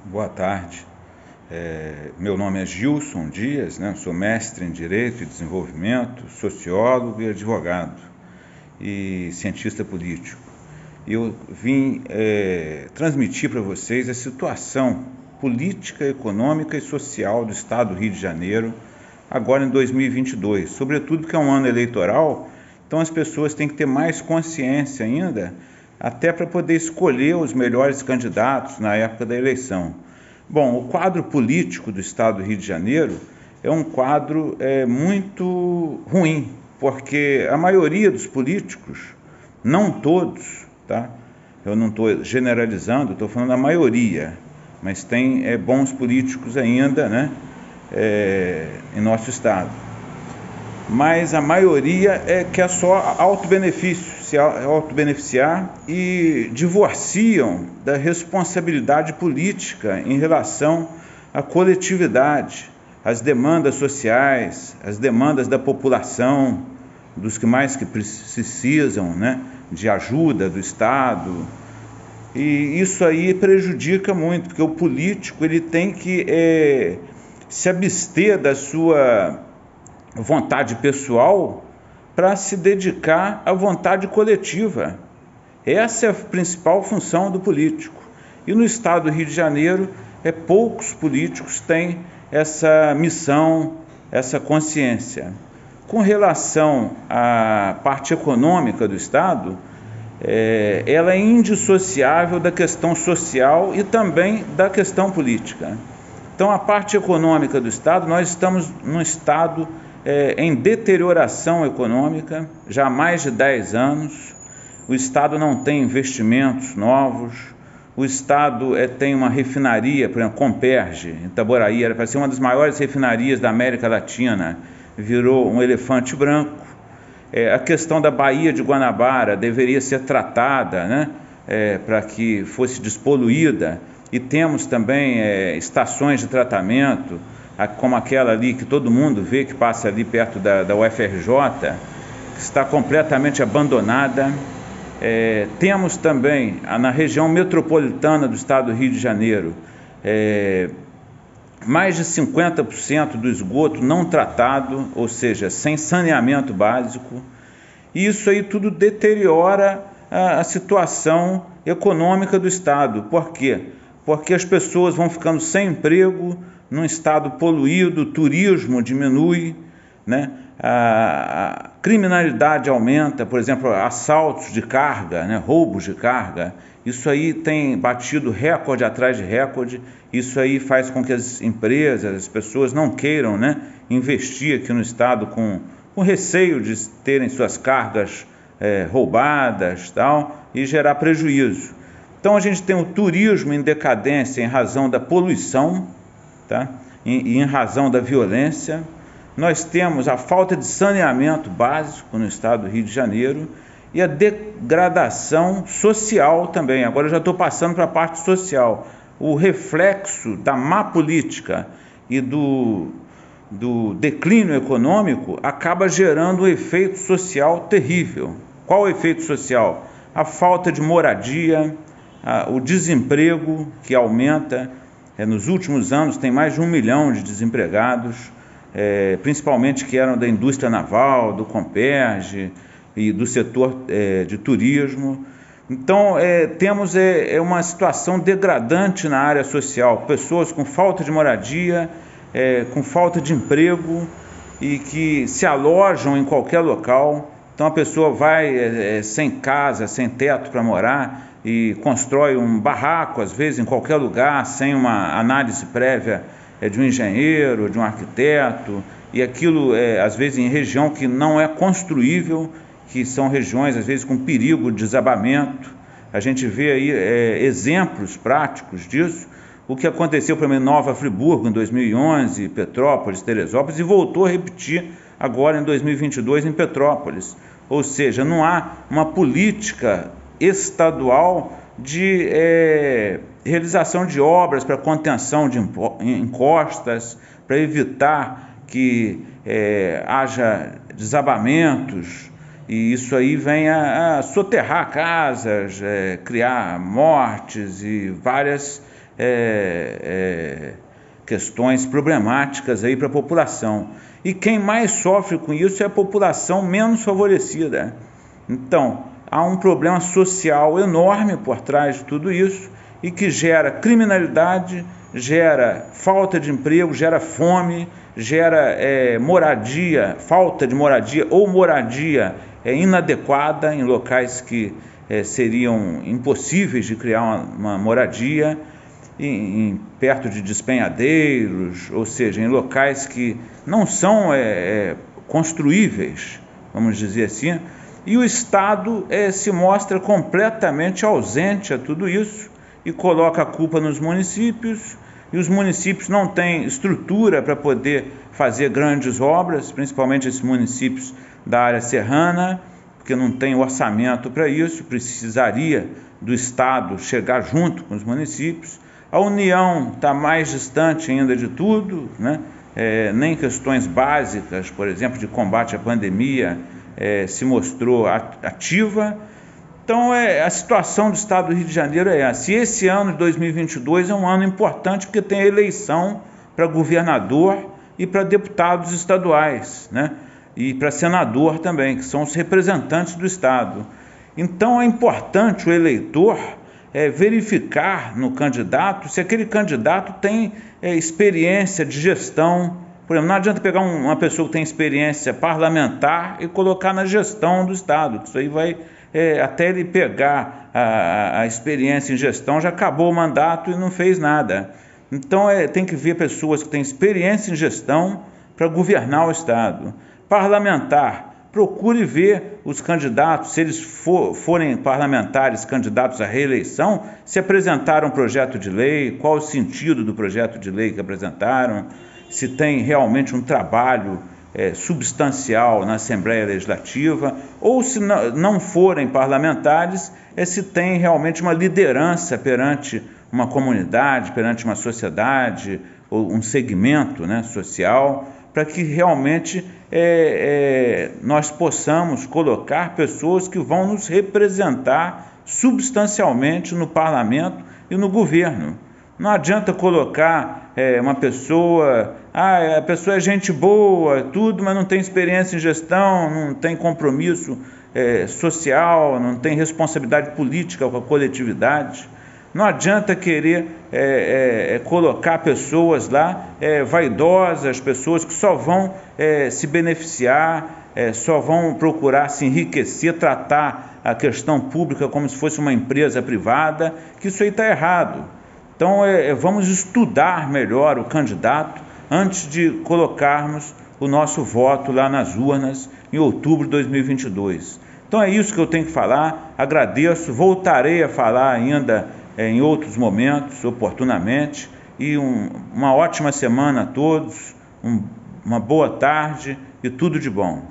Boa tarde. Meu nome é Gilson Dias, né? Sou mestre em Direito e Desenvolvimento, sociólogo e advogado e cientista político. Eu vim transmitir para vocês a situação política, econômica e social do Estado do Rio de Janeiro, agora em 2022. Sobretudo porque é um ano eleitoral, então as pessoas têm que ter mais consciência ainda, até para poder escolher os melhores candidatos na época da eleição. Bom, o quadro político do Estado do Rio de Janeiro é um quadro muito ruim, porque a maioria dos políticos, não todos, tá? Eu não estou generalizando, estou falando a maioria, mas tem bons políticos ainda, né? Em nosso estado. Mas a maioria quer só autobenefício, se autobeneficiar e divorciam da responsabilidade política em relação à coletividade, às demandas sociais, às demandas da população, dos que mais que precisam, né, de ajuda do Estado. E isso aí prejudica muito, porque o político ele tem que se abster da sua vontade pessoal para se dedicar à vontade coletiva. Essa é a principal função do político. E no estado do Rio de Janeiro, poucos políticos têm essa missão, essa consciência. Com relação à parte econômica do estado, ela é indissociável da questão social e também da questão política. Então, a parte econômica do estado, nós estamos num estado em deterioração econômica já há mais de 10 anos. O Estado não tem investimentos novos. O Estado tem uma refinaria, por exemplo, Comperj, em Itaboraí, era para ser uma das maiores refinarias da América Latina, virou um elefante branco. A questão da Baía de Guanabara deveria ser tratada, né, para que fosse despoluída, e temos também estações de tratamento, como aquela ali que todo mundo vê, que passa ali perto da UFRJ, que está completamente abandonada. Temos também, na região metropolitana do estado do Rio de Janeiro, mais de 50% do esgoto não tratado, ou seja, sem saneamento básico. E isso aí tudo deteriora a situação econômica do estado. Por quê? Porque as pessoas vão ficando sem emprego, num estado poluído, o turismo diminui, né? A criminalidade aumenta, por exemplo, assaltos de carga, né? Roubos de carga. Isso aí tem batido recorde atrás de recorde. Isso aí faz com que as empresas, as pessoas não queiram, né, investir aqui no estado com receio de terem suas cargas roubadas, tal, e gerar prejuízo. Então a gente tem o turismo em decadência em razão da poluição, tá? E em razão da violência. Nós temos a falta de saneamento básico no estado do Rio de Janeiro e a degradação social também. Agora eu já estou passando para a parte social. O reflexo da má política e do declínio econômico acaba gerando um efeito social terrível. Qual o efeito social? A falta de moradia, o desemprego que aumenta. Nos últimos anos tem mais de 1 milhão de desempregados, principalmente que eram da indústria naval, do Comperj e do setor de turismo. Então temos uma situação degradante na área social, pessoas com falta de moradia, com falta de emprego e que se alojam em qualquer local. Então a pessoa vai sem casa, sem teto para morar e constrói um barraco, às vezes, em qualquer lugar, sem uma análise prévia de um engenheiro, de um arquiteto, e aquilo, às vezes, em região que não é construível, que são regiões, às vezes, com perigo de desabamento. A gente vê aí exemplos práticos disso, o que aconteceu para Nova Friburgo em 2011, Petrópolis, Teresópolis, e voltou a repetir agora em 2022 em Petrópolis. Ou seja, não há uma política estadual de realização de obras para contenção de encostas, para evitar que haja desabamentos, e isso aí vem a soterrar casas, criar mortes e várias questões problemáticas aí para a população. E quem mais sofre com isso é a população menos favorecida. Então, há um problema social enorme por trás de tudo isso e que gera criminalidade, gera falta de emprego, gera fome, gera moradia, falta de moradia ou moradia inadequada em locais que seriam impossíveis de criar uma moradia, perto de despenhadeiros, ou seja, em locais que não são construíveis, vamos dizer assim, e o Estado se mostra completamente ausente a tudo isso e coloca a culpa nos municípios, e os municípios não têm estrutura para poder fazer grandes obras, principalmente esses municípios da área serrana, porque não tem orçamento para isso, precisaria do Estado chegar junto com os municípios. A União está mais distante ainda de tudo, né? Nem questões básicas, por exemplo, de combate à pandemia, se mostrou ativa. Então, a situação do Estado do Rio de Janeiro é essa. E esse ano de 2022 é um ano importante porque tem eleição para governador e para deputados estaduais, né? E para senador também, que são os representantes do Estado. Então, é importante o eleitor verificar no candidato se aquele candidato tem experiência de gestão. Por exemplo, não adianta pegar uma pessoa que tem experiência parlamentar e colocar na gestão do Estado, que isso aí vai, até ele pegar a experiência em gestão, já acabou o mandato e não fez nada. Então, tem que ver pessoas que têm experiência em gestão para governar o Estado. Parlamentar, procure ver os candidatos, se eles forem parlamentares candidatos à reeleição, se apresentaram um projeto de lei, qual o sentido do projeto de lei que apresentaram, se tem realmente um trabalho substancial na Assembleia Legislativa, ou se não forem parlamentares, se tem realmente uma liderança perante uma comunidade, perante uma sociedade, ou um segmento, né, social, para que realmente nós possamos colocar pessoas que vão nos representar substancialmente no parlamento e no governo. Não adianta colocar uma pessoa, a pessoa é gente boa, tudo, mas não tem experiência em gestão, não tem compromisso social, não tem responsabilidade política com a coletividade. Não adianta querer colocar pessoas lá vaidosas, pessoas que só vão se beneficiar, só vão procurar se enriquecer, tratar a questão pública como se fosse uma empresa privada, que isso aí está errado. Então, vamos estudar melhor o candidato antes de colocarmos o nosso voto lá nas urnas em outubro de 2022. Então, é isso que eu tenho que falar. Agradeço, voltarei a falar ainda em outros momentos, oportunamente, e uma ótima semana a todos, uma boa tarde e tudo de bom.